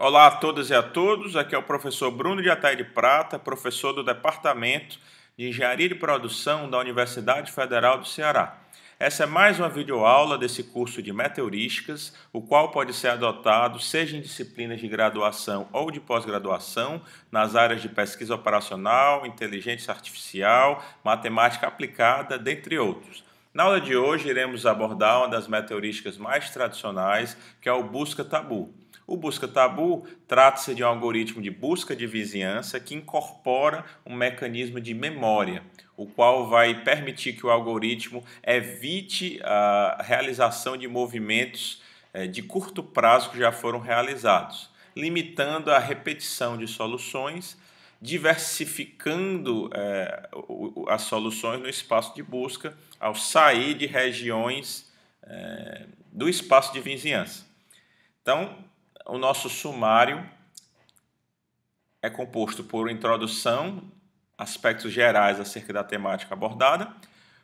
Olá a todas e a todos, aqui é o professor Bruno de Ataí de Prata, professor do Departamento de Engenharia de Produção da Universidade Federal do Ceará. Essa é mais uma videoaula desse curso de meteorísticas, o qual pode ser adotado seja em disciplinas de graduação ou de pós-graduação, nas áreas de pesquisa operacional, inteligência artificial, matemática aplicada, dentre outros. Na aula de hoje iremos abordar uma das meteorísticas mais tradicionais, que é o busca-tabu. O busca-tabu trata-se de um algoritmo de busca de vizinhança que incorpora um mecanismo de memória, o qual vai permitir que o algoritmo evite a realização de movimentos de curto prazo que já foram realizados, limitando a repetição de soluções, diversificando as soluções no espaço de busca ao sair de regiões do espaço de vizinhança. Então, o nosso sumário é composto por introdução, aspectos gerais acerca da temática abordada,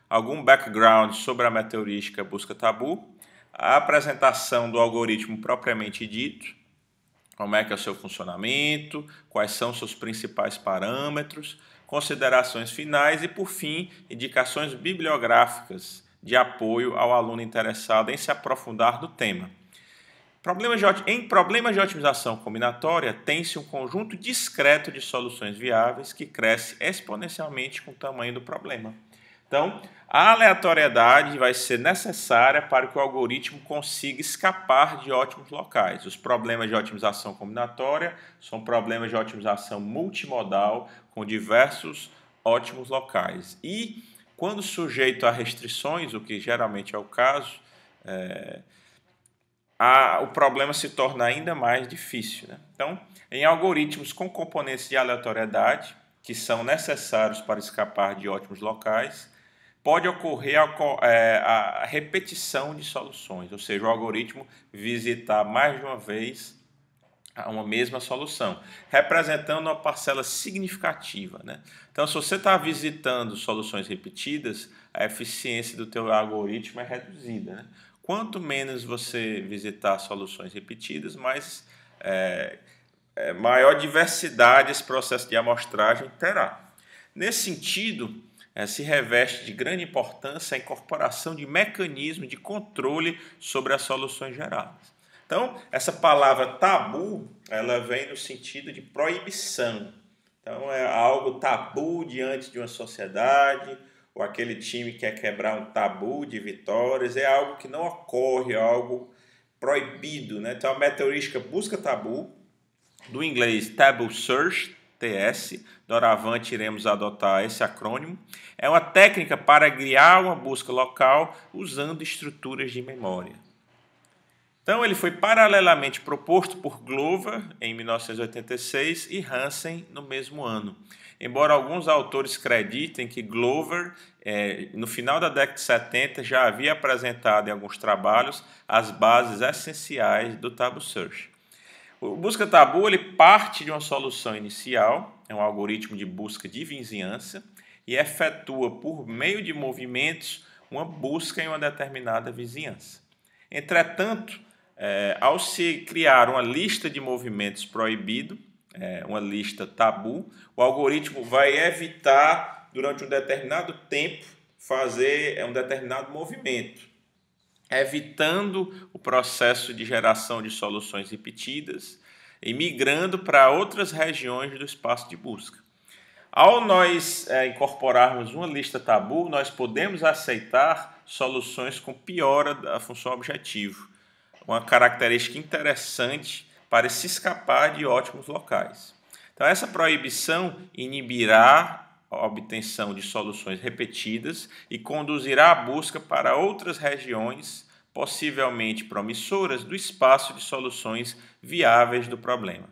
algum background sobre a meteorística busca-tabu, a apresentação do algoritmo propriamente dito, como é que é o seu funcionamento, quais são seus principais parâmetros, considerações finais e, por fim, indicações bibliográficas de apoio ao aluno interessado em se aprofundar no tema. Em problemas de otimização combinatória, tem-se um conjunto discreto de soluções viáveis que cresce exponencialmente com o tamanho do problema. Então, a aleatoriedade vai ser necessária para que o algoritmo consiga escapar de ótimos locais. Os problemas de otimização combinatória são problemas de otimização multimodal com diversos ótimos locais. E, quando sujeito a restrições, o que geralmente é o caso, o problema se torna ainda mais difícil, né? Então, em algoritmos com componentes de aleatoriedade, que são necessários para escapar de ótimos locais, pode ocorrer a repetição de soluções, ou seja, o algoritmo visitar mais de uma vez uma mesma solução, representando uma parcela significativa, né? Então, se você está visitando soluções repetidas, a eficiência do teu algoritmo é reduzida, né? Quanto menos você visitar soluções repetidas, maior diversidade esse processo de amostragem terá. Nesse sentido, se reveste de grande importância a incorporação de mecanismos de controle sobre as soluções geradas. Então, essa palavra tabu, ela vem no sentido de proibição. Então, é algo tabu diante de uma sociedade, ou aquele time quer quebrar um tabu de vitórias, é algo que não ocorre, é algo proibido, né? Então, a meteorística busca-tabu, do inglês Taboo Search, TS, doravante iremos adotar esse acrônimo, é uma técnica para criar uma busca local usando estruturas de memória. Então, ele foi paralelamente proposto por Glover em 1986 e Hansen no mesmo ano. Embora alguns autores acreditem que Glover, no final da década de 70, já havia apresentado em alguns trabalhos as bases essenciais do Taboo Search. O busca-tabu ele parte de uma solução inicial, é um algoritmo de busca de vizinhança, e efetua por meio de movimentos uma busca em uma determinada vizinhança. Entretanto, ao se criar uma lista de movimentos proibidos, uma lista tabu, o algoritmo vai evitar, durante um determinado tempo, fazer um determinado movimento, evitando o processo de geração de soluções repetidas e migrando para outras regiões do espaço de busca. Ao nós incorporarmos uma lista tabu, nós podemos aceitar soluções com piora da função objetivo, uma característica interessante para se escapar de ótimos locais. Então, essa proibição inibirá a obtenção de soluções repetidas e conduzirá a busca para outras regiões, possivelmente promissoras, do espaço de soluções viáveis do problema.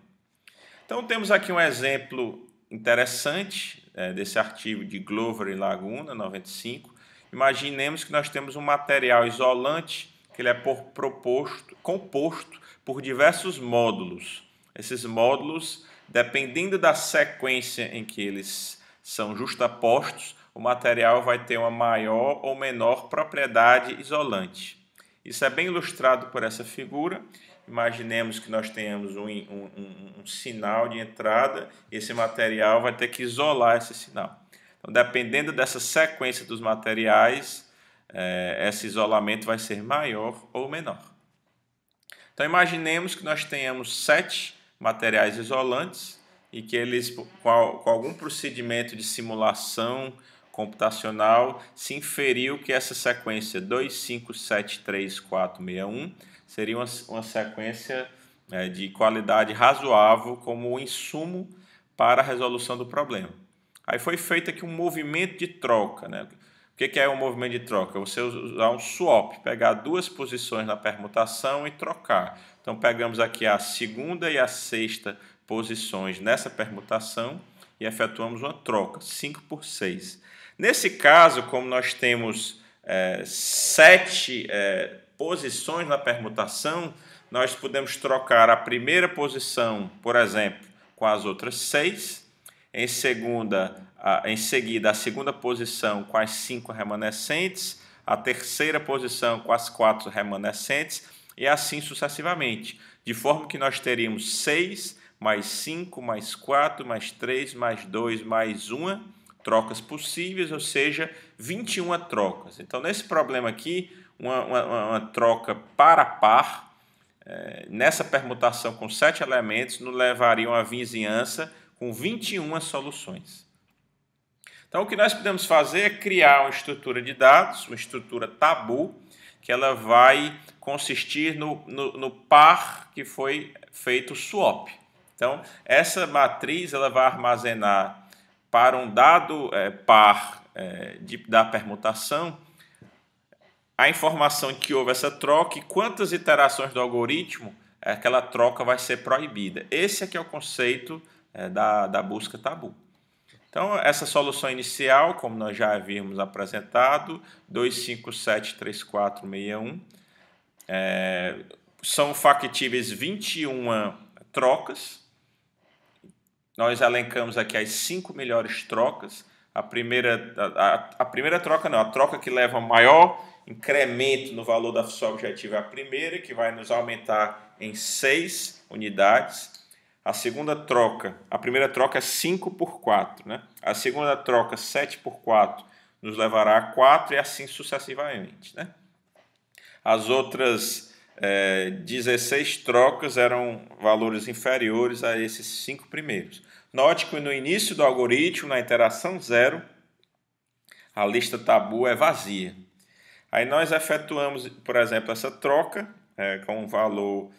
Então, temos aqui um exemplo interessante desse artigo de Glover e Laguna, 95. Imaginemos que nós temos um material isolante que ele é composto por diversos módulos. Esses módulos, dependendo da sequência em que eles são justapostos, o material vai ter uma maior ou menor propriedade isolante. Isso é bem ilustrado por essa figura, Imaginemos que nós tenhamos um sinal de entrada, esse material vai ter que isolar esse sinal. Então, dependendo dessa sequência dos materiais, esse isolamento vai ser maior ou menor. Então, imaginemos que nós tenhamos 7 materiais isolantes e que eles, com algum procedimento de simulação computacional, se inferiu que essa sequência 2, 5, 7, 3, 4, 6, 1 seria uma sequência de qualidade razoável como insumo para a resolução do problema. Aí foi feito aqui um movimento de troca, né? O que é um movimento de troca? Você usar um swap, pegar duas posições na permutação e trocar. Então, pegamos aqui a segunda e a sexta posições nessa permutação e efetuamos uma troca, 5 por 6. Nesse caso, como nós temos 7 posições na permutação, nós podemos trocar a primeira posição, por exemplo, com as outras 6, em seguida a segunda posição com as 5 remanescentes, a terceira posição com as 4 remanescentes e assim sucessivamente, de forma que nós teríamos 6 mais 5 mais 4 mais 3 mais 2 mais 1 trocas possíveis, ou seja, 21 trocas. Então, nesse problema aqui, uma troca par a par, nessa permutação com 7 elementos, nos levaria a uma vizinhança com 21 soluções. Então, o que nós podemos fazer é criar uma estrutura de dados, uma estrutura tabu, que ela vai consistir no par que foi feito o swap. Então, essa matriz ela vai armazenar para um dado par da permutação a informação que houve essa troca e quantas iterações do algoritmo aquela troca vai ser proibida. Esse aqui é o conceito da busca tabu. Então, essa solução inicial, como nós já havíamos apresentado, 2, 5, 7, 3, 4, 6, 1, são factíveis 21 trocas. Nós elencamos aqui as 5 melhores trocas. A primeira troca não, a troca que leva maior incremento no valor da função objetiva é a primeira, que vai nos aumentar em 6 unidades. A primeira troca é 5 por 4. Né? A segunda troca, 7 por 4, nos levará a 4 e assim sucessivamente. Né? As outras 16 trocas eram valores inferiores a esses 5 primeiros. Note que no início do algoritmo, na iteração 0, a lista tabu é vazia. Aí nós efetuamos, por exemplo, essa troca com um valor.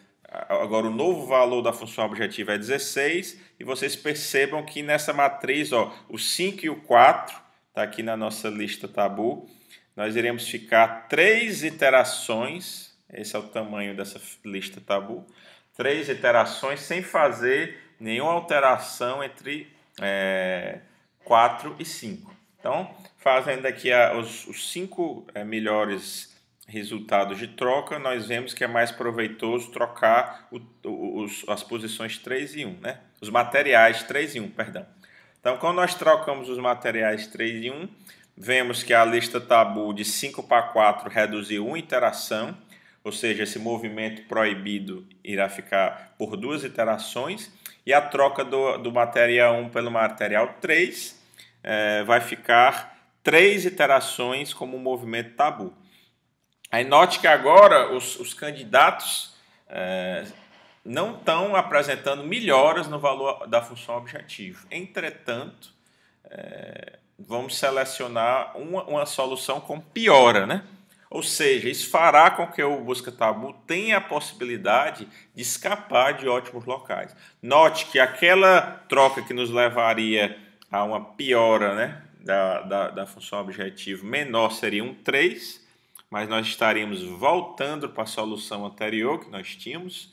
Agora, o novo valor da função objetiva é 16, e vocês percebam que nessa matriz, o 5 e o 4, está aqui na nossa lista tabu, nós iremos ficar 3 iterações, esse é o tamanho dessa lista tabu, 3 iterações sem fazer nenhuma alteração entre 4 e 5. Então, fazendo aqui os 5 melhores resultados de troca, nós vemos que é mais proveitoso trocar as posições 3 e 1, né? Os materiais 3 e 1, perdão. Então, quando nós trocamos os materiais 3 e 1, vemos que a lista tabu de 5 para 4 reduziu uma iteração, ou seja, esse movimento proibido irá ficar por 2 iterações, e a troca do material 1 pelo material 3 vai ficar 3 iterações como um movimento tabu. Aí note que agora os candidatos não estão apresentando melhoras no valor da função objetivo. Entretanto, vamos selecionar uma solução com piora, né? Ou seja, isso fará com que o busca tabu tenha a possibilidade de escapar de ótimos locais. Note que aquela troca que nos levaria a uma piora, né, da função objetivo menor seria um 3, mas nós estaríamos voltando para a solução anterior que nós tínhamos,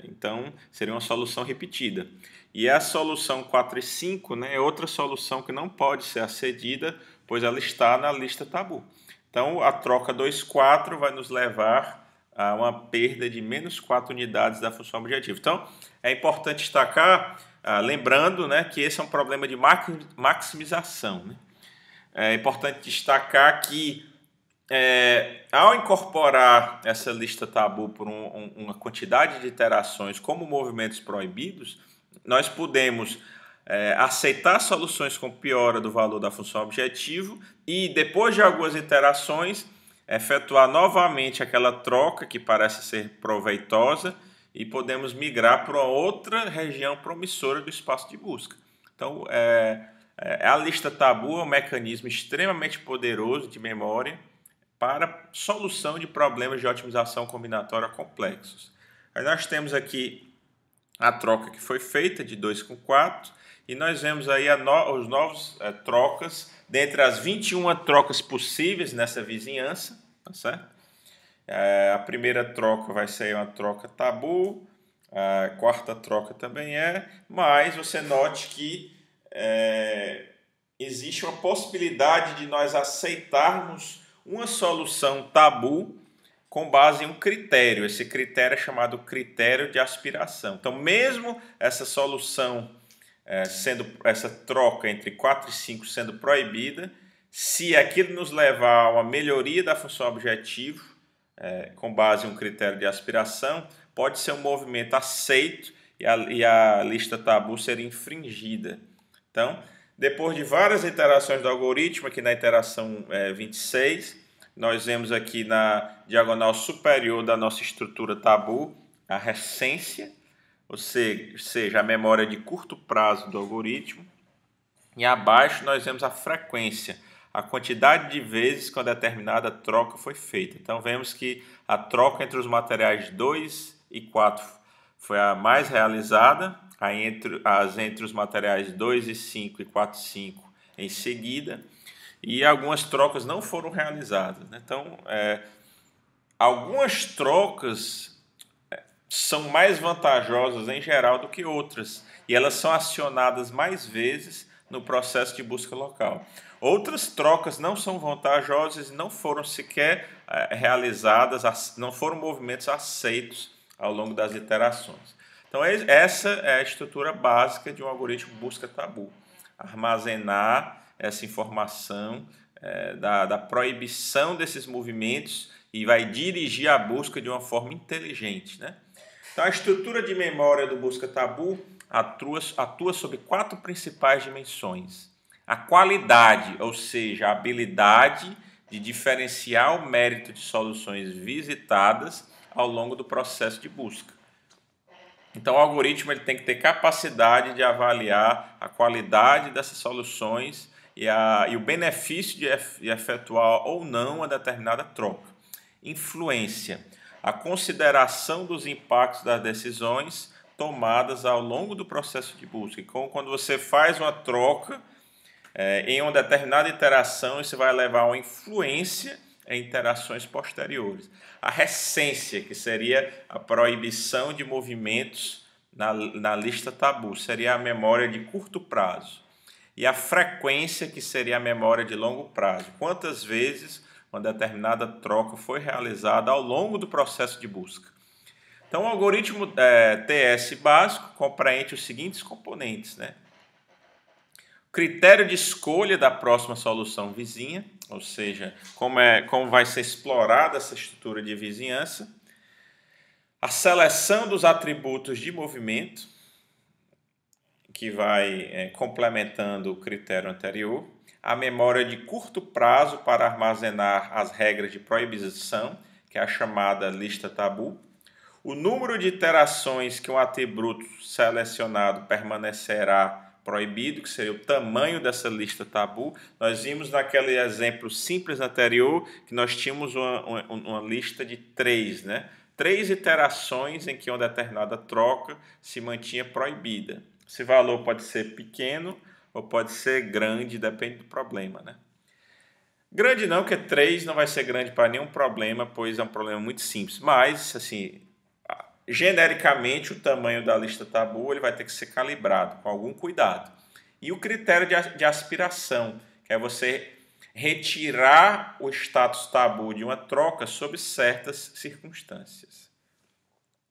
então seria uma solução repetida. E a solução 4 e 5, né, é outra solução que não pode ser acedida, pois ela está na lista tabu. Então, a troca 2, 4 vai nos levar a uma perda de menos 4 unidades da função objetiva. Então, é importante destacar, lembrando, né, que esse é um problema de maximização. Né? É importante destacar que Ao incorporar essa lista tabu por uma quantidade de iterações como movimentos proibidos, nós podemos aceitar soluções com piora do valor da função objetivo e, depois de algumas iterações, efetuar novamente aquela troca que parece ser proveitosa e podemos migrar para outra região promissora do espaço de busca. Então, a lista tabu é um mecanismo extremamente poderoso de memória para solução de problemas de otimização combinatória complexos. Aí nós temos aqui a troca que foi feita de 2 com 4 e nós vemos aí os novos trocas dentre as 21 trocas possíveis nessa vizinhança, tá certo? A primeira troca vai ser uma troca tabu, a quarta troca também mas você note que existe uma possibilidade de nós aceitarmos uma solução tabu com base em um critério. Esse critério é chamado critério de aspiração. Então, mesmo essa solução, essa troca entre 4 e 5 sendo proibida, se aquilo nos levar a uma melhoria da função objetivo, com base em um critério de aspiração, pode ser um movimento aceito e a lista tabu ser infringida. Então, depois de várias iterações do algoritmo, aqui na iteração 26, nós vemos aqui na diagonal superior da nossa estrutura tabu a recência, ou seja, a memória de curto prazo do algoritmo, e abaixo nós vemos a frequência, a quantidade de vezes que uma determinada troca foi feita. Então, vemos que a troca entre os materiais 2 e 4 foi a mais realizada, entre os materiais 2 e 5 e 4 e 5 em seguida, e algumas trocas não foram realizadas. Então, algumas trocas são mais vantajosas em geral do que outras, e elas são acionadas mais vezes no processo de busca local. Outras trocas não são vantajosas e não foram sequer realizadas, não foram movimentos aceitos ao longo das iterações. Então, essa é a estrutura básica de um algoritmo busca tabu. Armazenar essa informação da proibição desses movimentos e vai dirigir a busca de uma forma inteligente, né? Então, a estrutura de memória do busca tabu atua sobre 4 principais dimensões. A qualidade, ou seja, a habilidade de diferenciar o mérito de soluções visitadas ao longo do processo de busca. Então, o algoritmo ele tem que ter capacidade de avaliar a qualidade dessas soluções e o benefício de efetuar ou não uma determinada troca. Influência, a consideração dos impactos das decisões tomadas ao longo do processo de busca. Então, quando você faz uma troca em uma determinada interação, isso vai levar a uma influência em interações posteriores. A recência, que seria a proibição de movimentos na lista tabu, seria a memória de curto prazo. E a frequência, que seria a memória de longo prazo. Quantas vezes uma determinada troca foi realizada ao longo do processo de busca. Então, o algoritmo TS básico compreende os seguintes componentes, né? Critério de escolha da próxima solução vizinha, ou seja, como vai ser explorada essa estrutura de vizinhança. A seleção dos atributos de movimento, que vai complementando o critério anterior. A memória de curto prazo para armazenar as regras de proibição, que é a chamada lista tabu. O número de iterações que um atributo selecionado permanecerá proibido, que seria o tamanho dessa lista tabu. Nós vimos naquele exemplo simples anterior que nós tínhamos uma lista de 3, né? 3 iterações em que uma determinada troca se mantinha proibida. Esse valor pode ser pequeno ou pode ser grande, depende do problema, né? Grande não, porque 3 não vai ser grande para nenhum problema, pois é um problema muito simples. Mas, assim, genericamente, o tamanho da lista tabu ele vai ter que ser calibrado com algum cuidado. E o critério de aspiração, que é você retirar o status tabu de uma troca sob certas circunstâncias.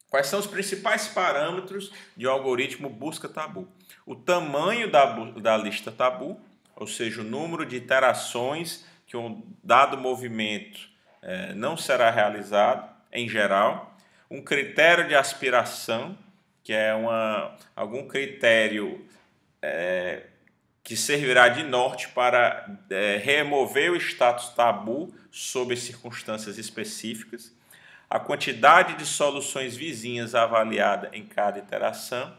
Quais são os principais parâmetros de um algoritmo busca tabu? O tamanho da lista tabu, ou seja, o número de iterações que um dado movimento não será realizado, em geral. Um critério de aspiração, que é algum critério que servirá de norte para remover o status tabu sob circunstâncias específicas. A quantidade de soluções vizinhas avaliada em cada iteração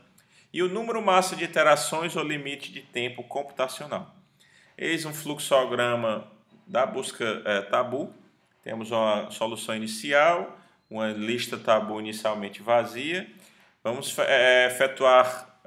e o número máximo de iterações ou limite de tempo computacional. Eis um fluxograma da busca tabu. Temos uma solução inicial, uma lista tabu inicialmente vazia. Vamos efetuar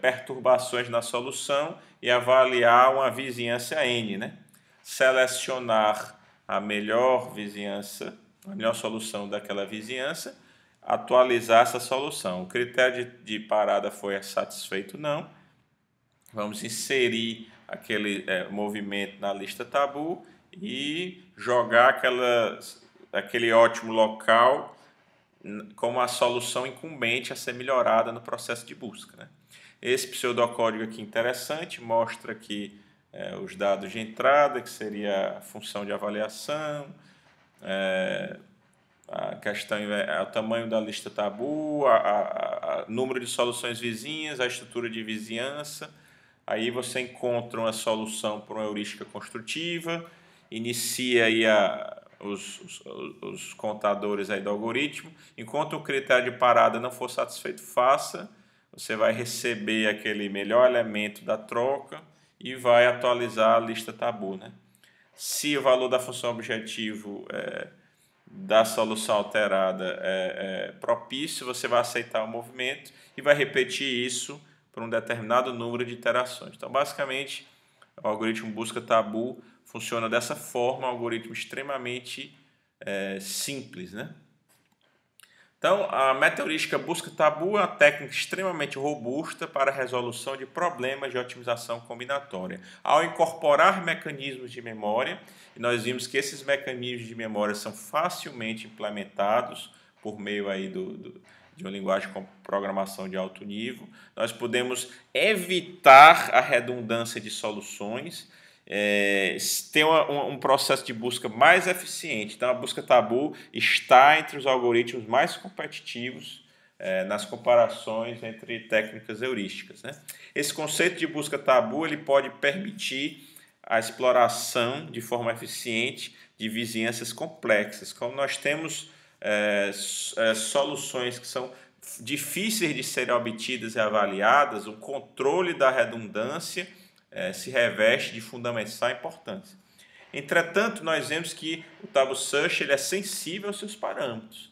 perturbações na solução e avaliar uma vizinhança N, né? Selecionar a melhor vizinhança, a melhor solução daquela vizinhança, atualizar essa solução. O critério de parada foi satisfeito? Não. Vamos inserir aquele movimento na lista tabu e jogar aquele ótimo local como a solução incumbente a ser melhorada no processo de busca, né? Esse pseudocódigo aqui interessante mostra aqui os dados de entrada, que seria a função de avaliação, a questão é o tamanho da lista tabu, a número de soluções vizinhas, a estrutura de vizinhança. Aí você encontra uma solução por uma heurística construtiva, inicia aí os contadores aí do algoritmo. Enquanto o critério de parada não for satisfeito, você vai receber aquele melhor elemento da troca e vai atualizar a lista tabu, né? Se o valor da função objetivo da solução alterada é propício, você vai aceitar o movimento e vai repetir isso por um determinado número de iterações. Então, basicamente, o algoritmo busca tabu funciona dessa forma, um algoritmo extremamente simples, né? Então, a meta-heurística busca tabu é uma técnica extremamente robusta para a resolução de problemas de otimização combinatória. Ao incorporar mecanismos de memória, e nós vimos que esses mecanismos de memória são facilmente implementados por meio aí de uma linguagem com programação de alto nível, nós podemos evitar a redundância de soluções, ter um processo de busca mais eficiente. Então, a busca tabu está entre os algoritmos mais competitivos nas comparações entre técnicas heurísticas, né? Esse conceito de busca tabu ele pode permitir a exploração de forma eficiente de vizinhanças complexas. Como nós temos soluções que são difíceis de serem obtidas e avaliadas, o controle da redundância se reveste de fundamental importância. Entretanto, nós vemos que o Tabu Search ele é sensível aos seus parâmetros.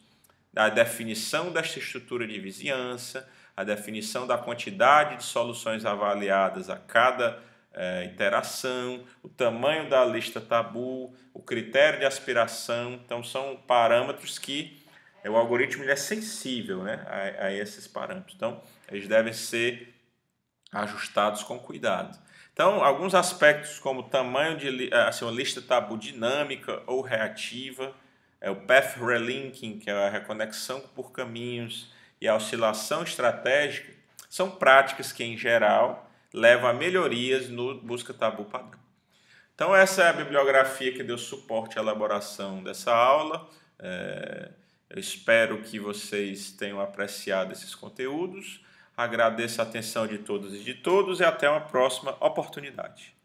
A definição desta estrutura de vizinhança, a definição da quantidade de soluções avaliadas a cada iteração, o tamanho da lista tabu, o critério de aspiração. Então, são parâmetros que o algoritmo ele é sensível, né, a esses parâmetros. Então, eles devem ser ajustados com cuidado. Então, alguns aspectos como o tamanho de uma lista tabu dinâmica ou reativa, o path relinking, que é a reconexão por caminhos, e a oscilação estratégica, são práticas que, em geral, levam a melhorias no busca tabu padrão. Então, essa é a bibliografia que deu suporte à elaboração dessa aula. Eu espero que vocês tenham apreciado esses conteúdos. Agradeço a atenção de todos e de todos e até uma próxima oportunidade.